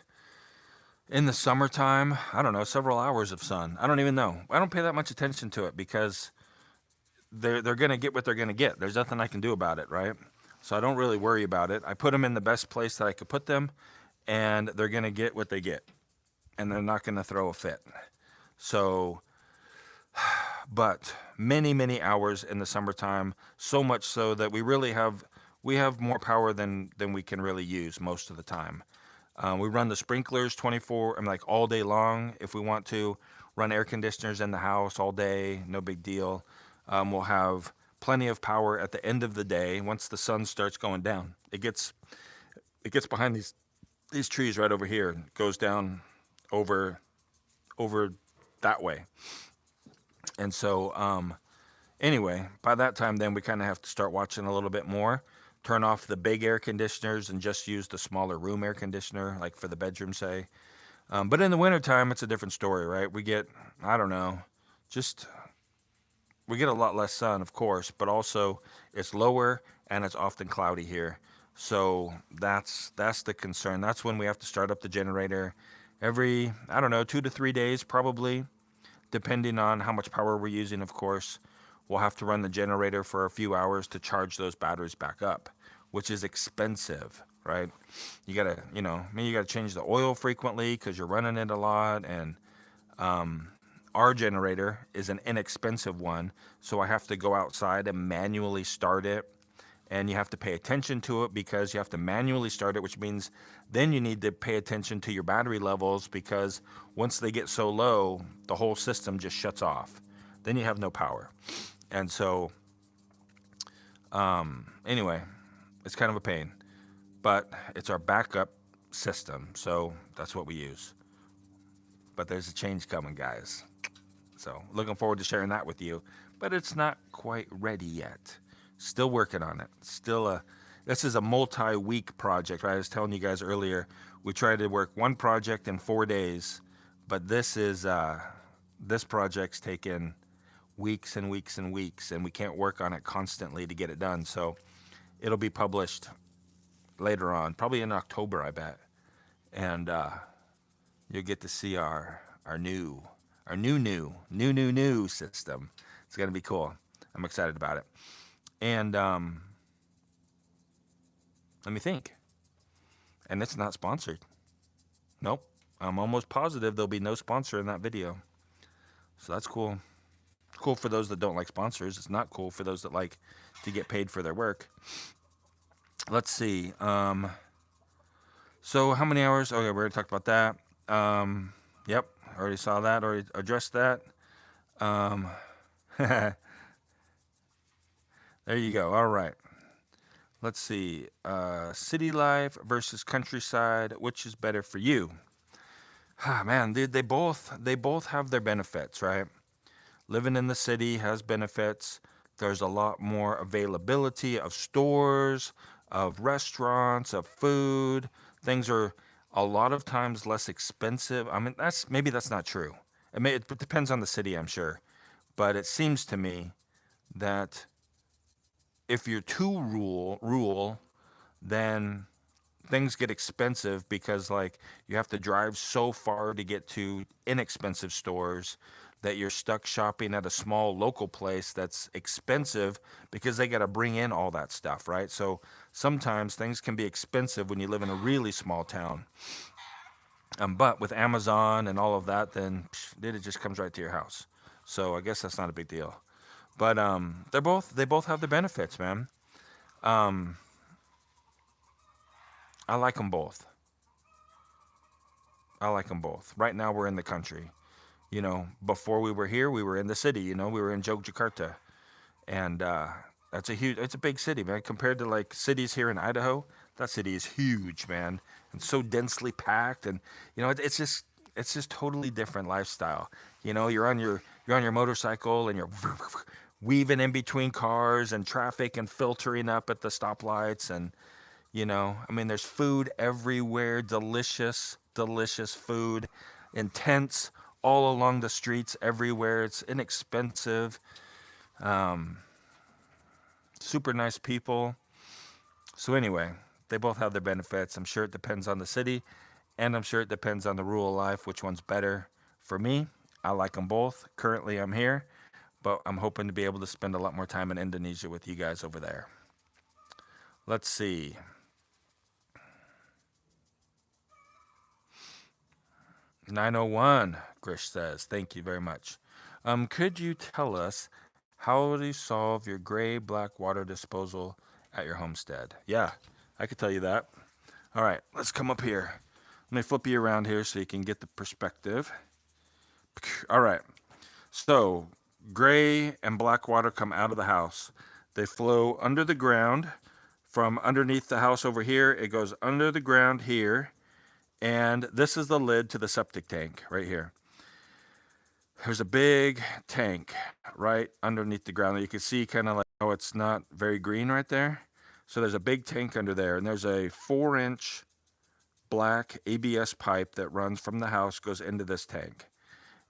in the summertime, I don't know, several hours of sun. I don't even know. I don't pay that much attention to it because they're going to get what they're going to get. There's nothing I can do about it, right? So I don't really worry about it. I put them in the best place that I could put them, and they're going to get what they get. And they're not going to throw a fit. So, but many, many hours in the summertime, so much so that we have more power than we can really use most of the time. We run the sprinklers 24, like all day long if we want to. Run air conditioners in the house all day, no big deal. We'll have plenty of power at the end of the day once the sun starts going down. It gets behind these trees right over here and goes down over that way. And so anyway, by that time then we kind of have to start watching a little bit more. Turn off the big air conditioners and just use the smaller room air conditioner, like for the bedroom, say. But in the wintertime, it's a different story, right? We get, I don't know, we get a lot less sun, of course, but also it's lower and it's often cloudy here. So that's the concern. That's when we have to start up the generator every, I don't know, 2 to 3 days probably, depending on how much power we're using, of course. We'll have to run the generator for a few hours to charge those batteries back up, which is expensive, right? You gotta change the oil frequently because you're running it a lot, and Our generator is an inexpensive one, so I have to go outside and manually start it. And you have to pay attention to it because you have to manually start it, which means then you need to pay attention to your battery levels because once they get so low, the whole system just shuts off. Then you have no power. And so, anyway, it's kind of a pain, but it's our backup system. So that's what we use. But there's a change coming, guys. So looking forward to sharing that with you. But it's not quite ready yet. Still working on it. This is a multi-week project, right? I was telling you guys earlier, we try to work one project in 4 days, but this project's taken weeks and weeks and weeks, and we can't work on it constantly to get it done. So it'll be published later on, probably in October, I bet. And you'll get to see our new system. It's gonna be cool. I'm excited about it. And let me think. And it's not sponsored. Nope. I'm almost positive there'll be no sponsor in that video. So that's cool. It's cool for those that don't like sponsors. It's not cool for those that like to get paid for their work. Let's see. So how many hours? Okay, we already talked about that. Yep, already saw that. Already addressed that. There you go. All right. Let's see. City life versus countryside. Which is better for you? Man, they both have their benefits, right? Living in the city has benefits. There's a lot more availability of stores, of restaurants, of food. Things are a lot of times less expensive. I mean, that's not true. It depends on the city, I'm sure. But it seems to me that if you're too rural, then things get expensive because like you have to drive so far to get to inexpensive stores that you're stuck shopping at a small local place that's expensive because they got to bring in all that stuff, right? So sometimes things can be expensive when you live in a really small town. But with Amazon and all of that, then it just comes right to your house. So I guess that's not a big deal. But they both have their benefits, man. Um, I like them both. I like them both. Right now we're in the country. Before we were here, we were in the city. We were in Jogjakarta, and it's a big city, man. Compared to like cities here in Idaho, that city is huge, man, and so densely packed. And it's just totally different lifestyle. You're on your motorcycle and you're weaving in between cars and traffic and filtering up at the stoplights and I mean, there's food everywhere, delicious food, intense all along the streets everywhere. It's inexpensive, um, super nice people. So anyway, they both have their benefits. I'm sure it depends on the city, and I'm sure it depends on the rural life, which one's better. For me, I like them both. Currently, I'm here, but I'm hoping to be able to spend a lot more time in Indonesia with you guys over there. Let's see. 901, Grish says. Thank you very much. Could you tell us how do you solve your gray-black water disposal at your homestead? Yeah, I could tell you that. All right, let's come up here. Let me flip you around here so you can get the perspective. All right, so gray and black water come out of the house. They flow under the ground from underneath the house over here. It goes under the ground here. And this is the lid to the septic tank right here. There's a big tank right underneath the ground that you can see kind of like, oh, it's not very green right there. So there's a big tank under there, and there's a 4-inch black ABS pipe that runs from the house, goes into this tank.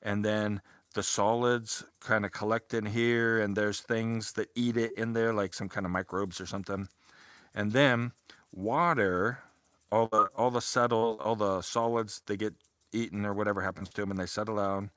And then the solids kind of collect in here, and there's things that eat it in there, like some kind of microbes or something. And then water, all the solids, they get eaten or whatever happens to them, and they settle down.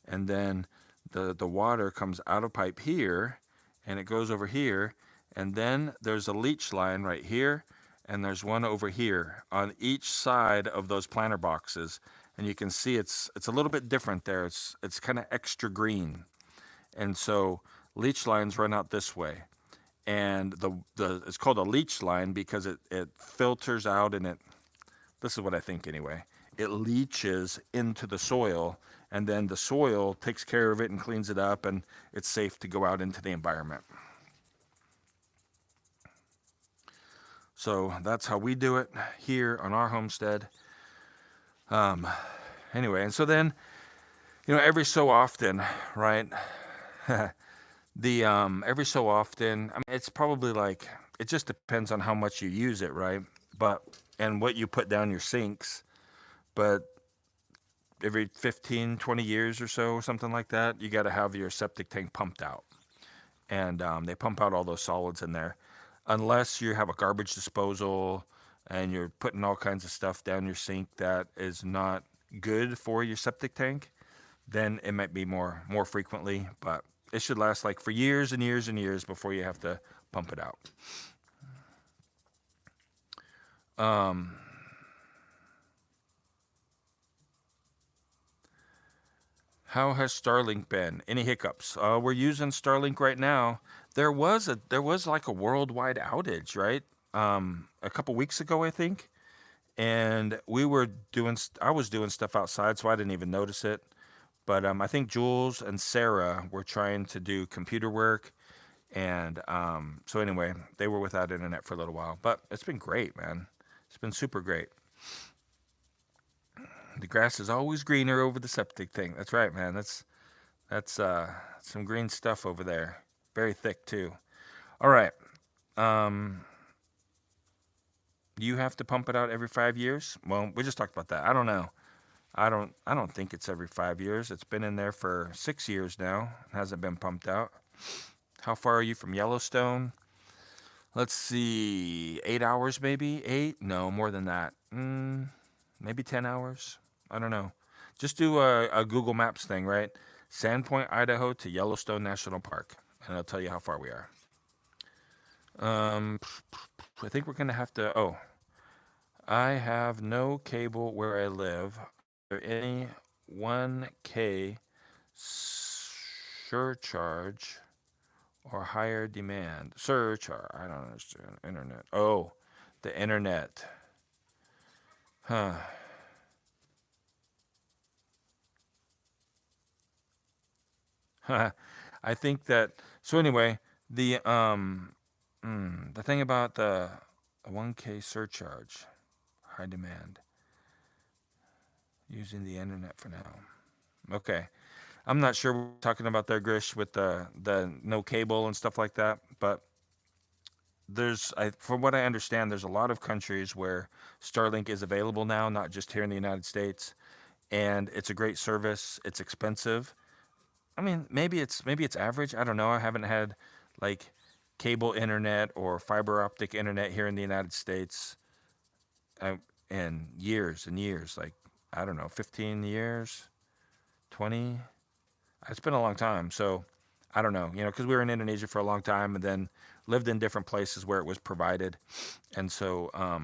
And then the water comes out of pipe here, and it goes over here. And then there's a leach line right here, and there's one over here on each side of those planter boxes. and you can see it's a little bit different there. It's kind of extra green, and so leach lines run out this way, and the it's called a leach line because it filters out and it. This is what I think anyway. It leaches into the soil, and then the soil takes care of it and cleans it up, and it's safe to go out into the environment. So that's how we do it here on our homestead. Anyway, and so then, every so often, right? Every so often, I mean, it's probably like it just depends on how much you use it, right? But and what you put down your sinks, but every 15, 20 years or so, something like that, you got to have your septic tank pumped out. And they pump out all those solids in there. Unless you have a garbage disposal and you're putting all kinds of stuff down your sink that is not good for your septic tank, then it might be more frequently, but it should last like for years and years and years before you have to pump it out. How has Starlink been? Any hiccups? We're using Starlink right now. There was like a worldwide outage, right? A couple weeks ago, I think, and I was doing stuff outside, so I didn't even notice it. But I think Jules and Sarah were trying to do computer work, and so anyway, they were without internet for a little while. But it's been great, man. It's been super great. The grass is always greener over the septic tank. That's right, man. That's some green stuff over there. Very thick too. All right. Um, you have to pump it out every 5 years. Well, we just talked about that. I don't know. I don't think it's every 5 years. It's been in there for 6 years now. It hasn't been pumped out. How far are you from Yellowstone? Let's see. 8 hours, maybe? Eight? No, more than that. Maybe 10 hours. I don't know. Just do a Google Maps thing, right? Sandpoint, Idaho to Yellowstone National Park, and it'll tell you how far we are. I think we're gonna have to. Oh, I have no cable where I live. Are there any 1K surcharge or higher demand? Surcharge. I don't understand. Internet. Oh, the internet. Huh. I think that. So anyway, the thing about the 1K surcharge, high demand, using the internet for now. Okay, I'm not sure what we're talking about there, Grish, with the no cable and stuff like that, but from what I understand, there's a lot of countries where Starlink is available now, not just here in the United States, and it's a great service. It's expensive. I mean, maybe it's average. I don't know. I haven't had like cable internet or fiber optic internet here in the United States uh, in years and years. Like, I don't know, 15 years, 20. It's been a long time. So I don't know, because we were in Indonesia for a long time and then lived in different places where it was provided. And so I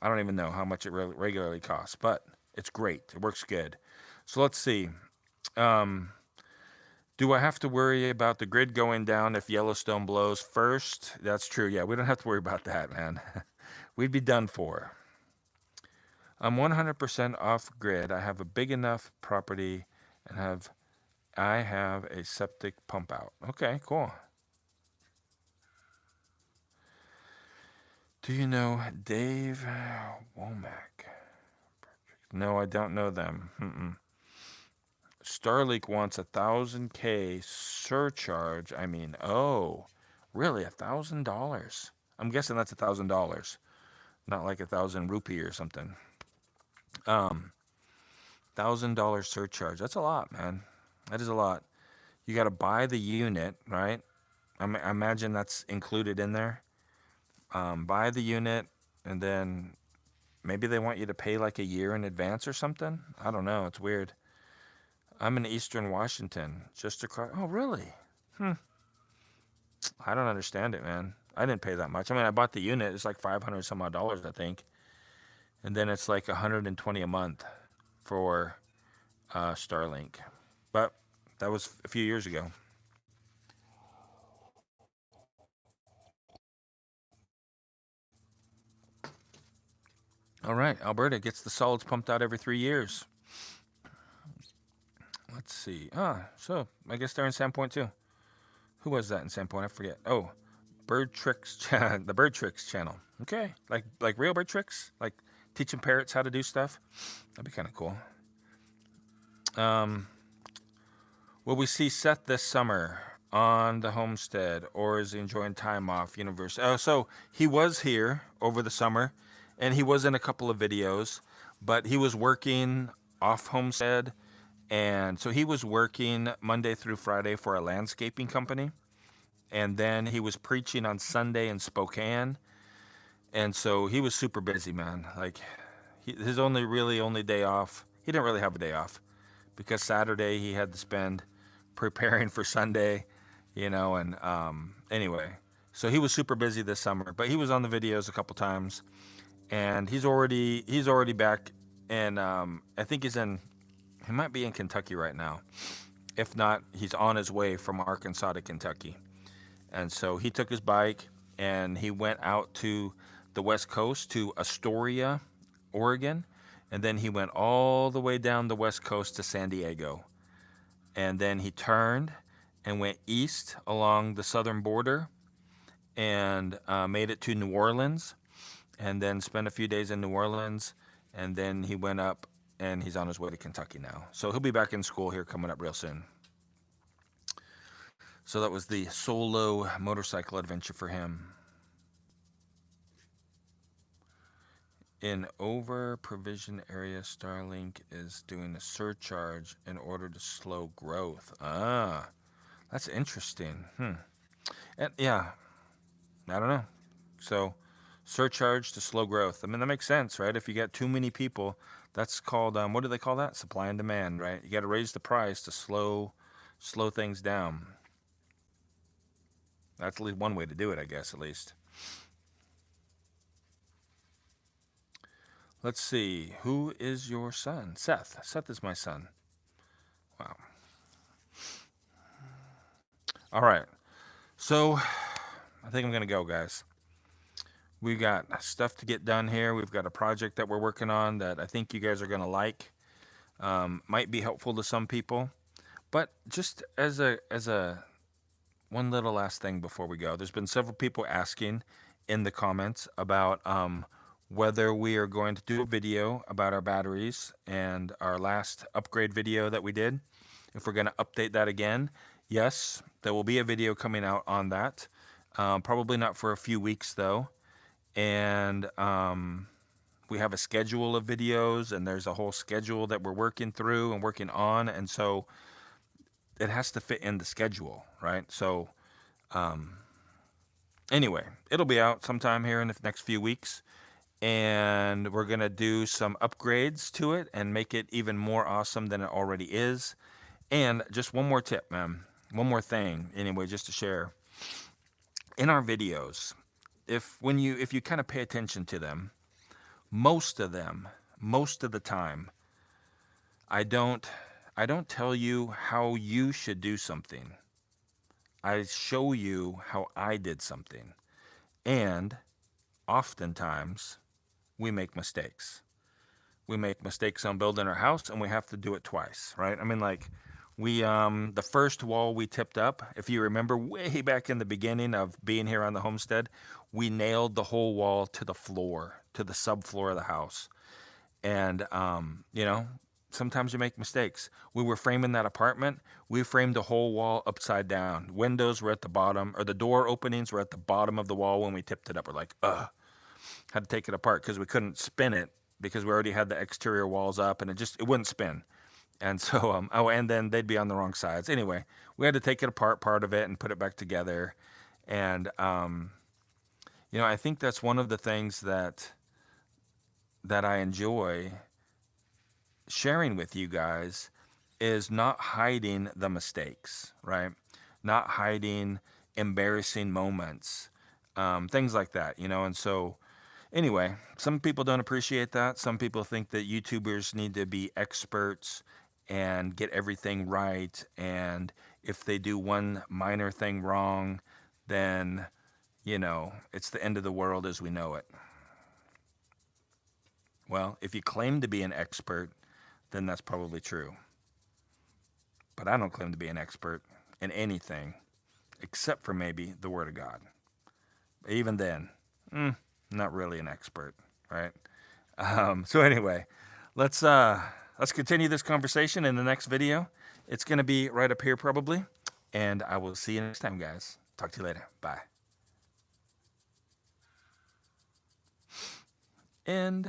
don't even know how much it regularly costs, but it's great. It works good. So let's see. Do I have to worry about the grid going down if Yellowstone blows first? That's true. Yeah, we don't have to worry about that, man. We'd be done for. I'm 100% off grid. I have a big enough property and I have a septic pump out. Okay, cool. Do you know Dave Womack? No, I don't know them. Starlink wants 1,000K surcharge. I mean, oh, really, $1,000? I'm guessing that's $1,000, not like 1,000 rupee or something. $1,000 surcharge. That's a lot, man. That is a lot. You got to buy the unit, right? I imagine that's included in there. Buy the unit, and then maybe they want you to pay like a year in advance or something. I don't know. It's weird. I'm in Eastern Washington, just across. Oh, really? I don't understand it, man. I didn't pay that much. I mean, I bought the unit. It's like 500 some odd dollars, I think, and then it's like 120 a month. for Starlink, but that was a few years ago. All right, Alberta gets the solids pumped out every 3 years. Let's see. So I guess they're in Sandpoint too. Who was that in Sandpoint? I forget. Oh, Bird Tricks, the Bird Tricks channel. Okay, like real bird tricks, like teaching parrots how to do stuff. That'd be kind of cool. Will we see Seth this summer on the homestead, or is he enjoying time off university? Oh, so he was here over the summer, and he was in a couple of videos, but he was working off homestead, and so he was working Monday through Friday for a landscaping company, and then he was preaching on Sunday in Spokane, and so he was super busy, man. Like his only day off. He didn't really have a day off because Saturday he had to spend preparing for Sunday, and anyway, so he was super busy this summer, but he was on the videos a couple times, and he's already back, and I think he might be in Kentucky right now. If not, he's on his way from Arkansas to Kentucky, and so he took his bike and he went out to the West Coast to Astoria, Oregon, and then he went all the way down the West Coast to San Diego. And then he turned and went east along the southern border and made it to New Orleans, and then spent a few days in New Orleans, and then he went up and he's on his way to Kentucky now. So he'll be back in school here coming up real soon. So that was the solo motorcycle adventure for him. In over provision area, Starlink is doing a surcharge in order to slow growth. That's interesting. And yeah, I don't know. So surcharge to slow growth. I mean, that makes sense, right? If you get too many people, that's called what do they call that? Supply and demand, right? You got to raise the price to slow things down. That's at least one way to do it, I guess, at least. Let's see. Who is your son? Seth. Seth is my son. Wow. All right. So I think I'm going to go, guys. We got stuff to get done here. We've got a project that we're working on that I think you guys are going to like. Might be helpful to some people. But just as a one little last thing before we go, there's been several people asking in the comments about whether we are going to do a video about our batteries and our last upgrade video that we did. If we're going to update that again, yes, there will be a video coming out on that. Probably not for a few weeks though. And we have a schedule of videos, and there's a whole schedule that we're working through and working on, and so it has to fit in the schedule, right? So anyway, it'll be out sometime here in the next few weeks, and we're gonna do some upgrades to it and make it even more awesome than it already is. And just one more tip, man, one more thing anyway, just to share. In our videos, if you kind of pay attention to them, most of the time, I don't tell you how you should do something. I show you how I did something. And oftentimes we make mistakes. We make mistakes on building our house, and we have to do it twice, right? I mean, like we the first wall we tipped up, if you remember way back in the beginning of being here on the homestead, we nailed the whole wall to the floor, to the subfloor of the house. And sometimes you make mistakes. We were framing that apartment. We framed the whole wall upside down. Windows were at the bottom, or the door openings were at the bottom of the wall when we tipped it up. We're like, had to take it apart because we couldn't spin it because we already had the exterior walls up, and it wouldn't spin. And so, and then they'd be on the wrong sides. Anyway, we had to take it apart, part of it, and put it back together. And, I think that's one of the things that I enjoy sharing with you guys is not hiding the mistakes, right? Not hiding embarrassing moments, things like that, and so Anyway, some people don't appreciate that. Some people think that YouTubers need to be experts and get everything right. And if they do one minor thing wrong, then, it's the end of the world as we know it. Well, if you claim to be an expert, then that's probably true. But I don't claim to be an expert in anything except for maybe the Word of God. Even then, not really an expert, right? So anyway, let's continue this conversation in the next video. It's going to be right up here probably, and I will see you next time, guys. Talk to you later. Bye. And